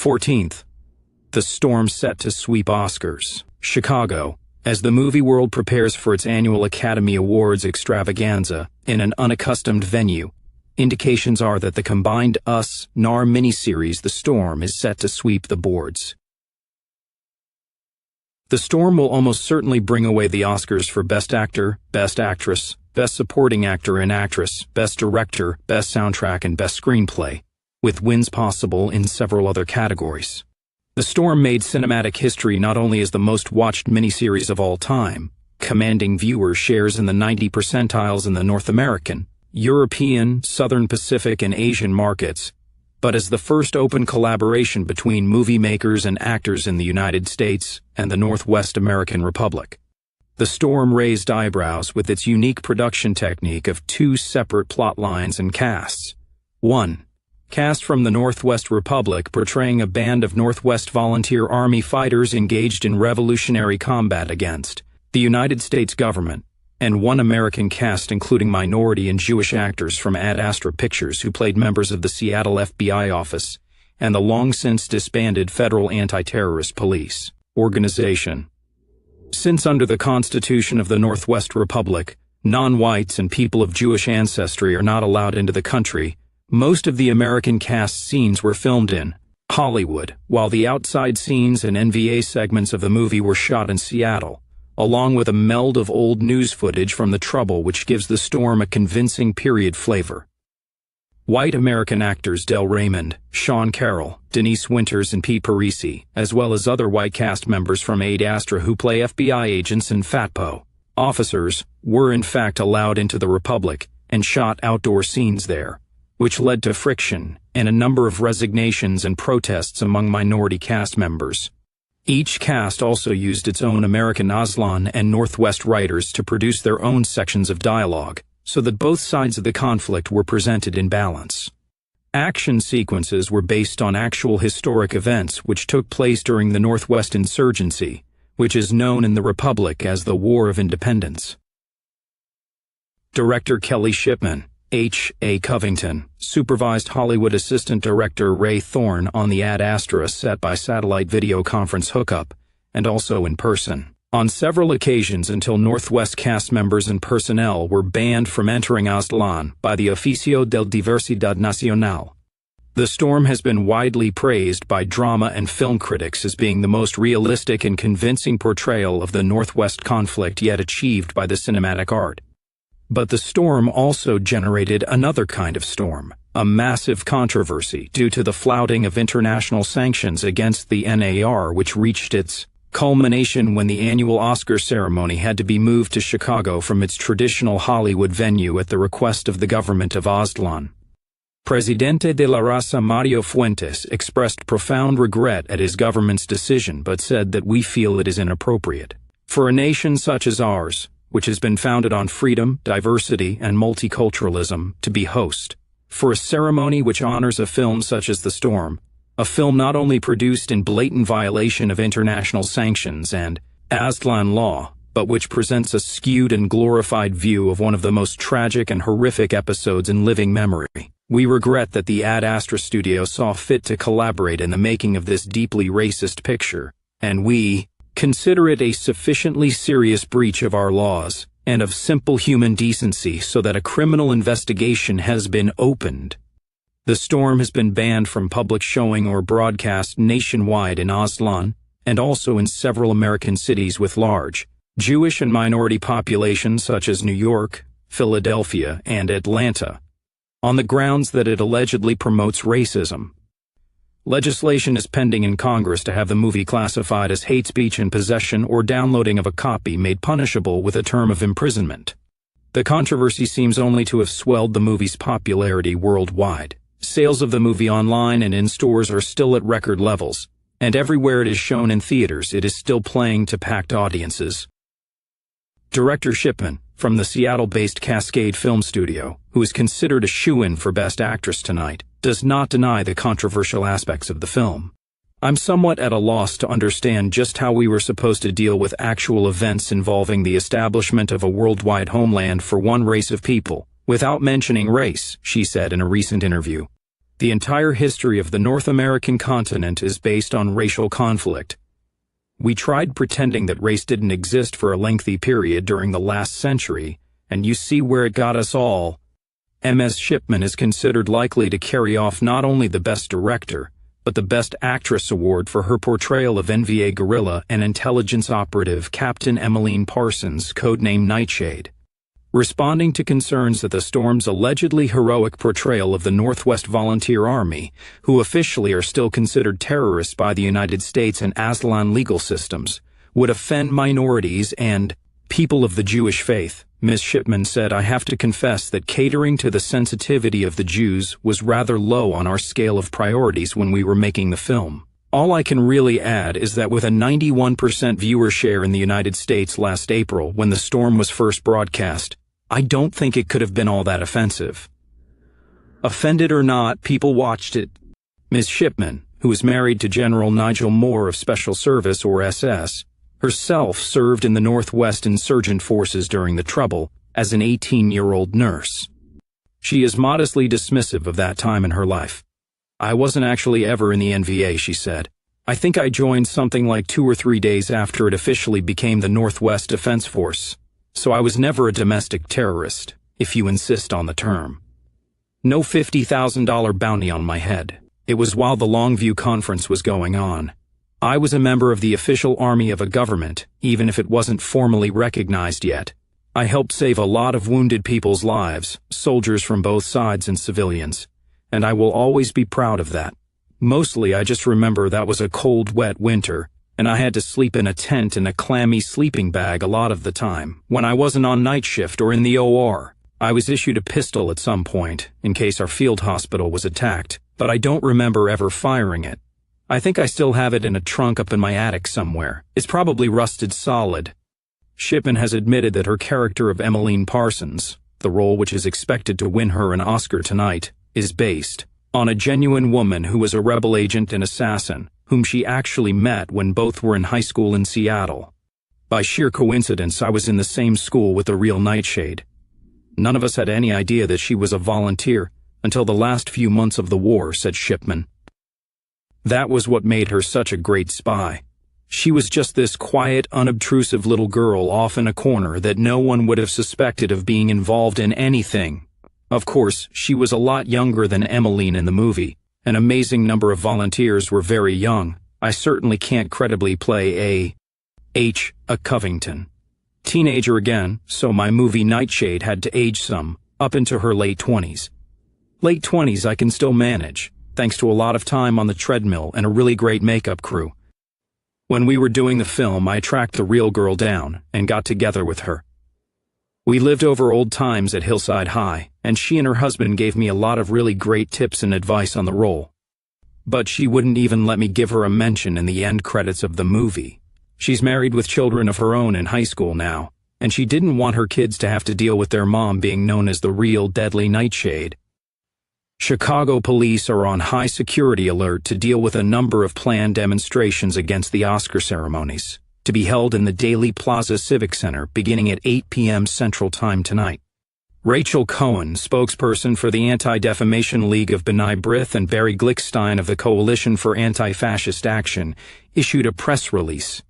14th. The storm set to sweep Oscars. Chicago. As the movie world prepares for its annual Academy Awards extravaganza in an unaccustomed venue, indications are that the combined Us-Nar miniseries The Storm is set to sweep the boards. The Storm will almost certainly bring away the Oscars for Best Actor, Best Actress, Best Supporting Actor and Actress, Best Director, Best Soundtrack, and Best Screenplay, with wins possible in several other categories. The Storm made cinematic history not only as the most-watched miniseries of all time, commanding viewer shares in the 90 percentiles in the North American, European, Southern Pacific, and Asian markets, but as the first open collaboration between movie makers and actors in the United States and the Northwest American Republic. The Storm raised eyebrows with its unique production technique of two separate plot lines and casts. 1. Cast from the Northwest Republic portraying a band of Northwest Volunteer Army fighters engaged in revolutionary combat against the United States government, and one American cast including minority and Jewish actors from Ad Astra Pictures who played members of the Seattle FBI office and the long-since disbanded Federal Anti-Terrorist Police Organization. Since under the Constitution of the Northwest Republic, non-whites and people of Jewish ancestry are not allowed into the country, most of the American cast scenes were filmed in Hollywood, while the outside scenes and NVA segments of the movie were shot in Seattle, along with a meld of old news footage from the Trouble which gives The Storm a convincing period flavor. White American actors Del Raymond, Sean Carroll, Denise Winters, and Pete Parisi, as well as other white cast members from Ad Astra who play FBI agents and FATPO officers, were in fact allowed into the Republic and shot outdoor scenes there, which led to friction and a number of resignations and protests among minority cast members. Each cast also used its own American Aslan and Northwest writers to produce their own sections of dialogue, so that both sides of the conflict were presented in balance. Action sequences were based on actual historic events which took place during the Northwest Insurgency, which is known in the Republic as the War of Independence. Director Kelly Shipman, H.A. Covington, supervised Hollywood assistant director Ray Thorne on the Ad Astra set by satellite video conference hookup, and also in person, on several occasions until Northwest cast members and personnel were banned from entering Aztlán by the Oficio de Diversidad Nacional. The Storm has been widely praised by drama and film critics as being the most realistic and convincing portrayal of the Northwest conflict yet achieved by the cinematic art. But The Storm also generated another kind of storm, a massive controversy due to the flouting of international sanctions against the NAR, which reached its culmination when the annual Oscar ceremony had to be moved to Chicago from its traditional Hollywood venue at the request of the government of Aztlán. Presidente de la Raza Mario Fuentes expressed profound regret at his government's decision but said that we feel it is inappropriate for a nation such as ours, which has been founded on freedom, diversity, and multiculturalism, to be host for a ceremony which honors a film such as The Storm, a film not only produced in blatant violation of international sanctions and Aztlán law, but which presents a skewed and glorified view of one of the most tragic and horrific episodes in living memory. We regret that the Ad Astra studio saw fit to collaborate in the making of this deeply racist picture, and we consider it a sufficiently serious breach of our laws and of simple human decency so that a criminal investigation has been opened. The Storm has been banned from public showing or broadcast nationwide in Aztlán and also in several American cities with large Jewish and minority populations such as New York, Philadelphia, and Atlanta, on the grounds that it allegedly promotes racism. Legislation is pending in Congress to have the movie classified as hate speech and possession or downloading of a copy made punishable with a term of imprisonment. The controversy seems only to have swelled the movie's popularity worldwide. Sales of the movie online and in stores are still at record levels, and everywhere it is shown in theaters, it is still playing to packed audiences. Director Shipman, from the Seattle-based Cascade Film Studio, who is considered a shoo-in for Best Actress tonight, does not deny the controversial aspects of the film. I'm somewhat at a loss to understand just how we were supposed to deal with actual events involving the establishment of a worldwide homeland for one race of people, without mentioning race, she said in a recent interview. The entire history of the North American continent is based on racial conflict. We tried pretending that race didn't exist for a lengthy period during the last century, and you see where it got us all. Ms. Shipman is considered likely to carry off not only the Best Director, but the Best Actress award for her portrayal of NVA guerrilla and intelligence operative Captain Emmeline Parsons, codename Nightshade. Responding to concerns that the Storm's allegedly heroic portrayal of the Northwest Volunteer Army, who officially are still considered terrorists by the United States and Aslan legal systems, would offend minorities and people of the Jewish faith, Ms. Shipman said, "I have to confess that catering to the sensitivity of the Jews was rather low on our scale of priorities when we were making the film. All I can really add is that with a 91% viewer share in the United States last April when The Storm was first broadcast, I don't think it could have been all that offensive. Offended or not, people watched it." Ms. Shipman, who is married to General Nigel Moore of Special Service, or SS, herself served in the Northwest Insurgent Forces during the Trouble as an 18-year-old nurse. She is modestly dismissive of that time in her life. "I wasn't actually ever in the NVA," she said. "I think I joined something like 2 or 3 days after it officially became the Northwest Defense Force. So I was never a domestic terrorist, if you insist on the term. No $50,000 bounty on my head. It was while the Longview Conference was going on. I was a member of the official army of a government, even if it wasn't formally recognized yet. I helped save a lot of wounded people's lives, soldiers from both sides and civilians, and I will always be proud of that. Mostly I just remember that was a cold, wet winter, and I had to sleep in a tent in a clammy sleeping bag a lot of the time, when I wasn't on night shift or in the OR. I was issued a pistol at some point, in case our field hospital was attacked, but I don't remember ever firing it. I think I still have it in a trunk up in my attic somewhere. It's probably rusted solid." Shipman has admitted that her character of Emmeline Parsons, the role which is expected to win her an Oscar tonight, is based on a genuine woman who was a rebel agent and assassin, whom she actually met when both were in high school in Seattle. "By sheer coincidence, I was in the same school with the real Nightshade. None of us had any idea that she was a volunteer until the last few months of the war," said Shipman. "That was what made her such a great spy. She was just this quiet, unobtrusive little girl off in a corner that no one would have suspected of being involved in anything. Of course, she was a lot younger than Emmeline in the movie. An amazing number of volunteers were very young. I certainly can't credibly play a Covington. Teenager again, so my movie Nightshade had to age some, up into her late 20s. Late 20s I can still manage, thanks to a lot of time on the treadmill and a really great makeup crew. When we were doing the film, I tracked the real girl down and got together with her. We lived over old times at Hillside High, and she and her husband gave me a lot of really great tips and advice on the role. But she wouldn't even let me give her a mention in the end credits of the movie. She's married with children of her own in high school now, and she didn't want her kids to have to deal with their mom being known as the real deadly Nightshade." Chicago police are on high security alert to deal with a number of planned demonstrations against the Oscar ceremonies, to be held in the Daley Plaza Civic Center beginning at 8 p.m. Central Time tonight. Rachel Cohen, spokesperson for the Anti-Defamation League of B'nai B'rith, and Barry Glickstein of the Coalition for Anti-Fascist Action, issued a press release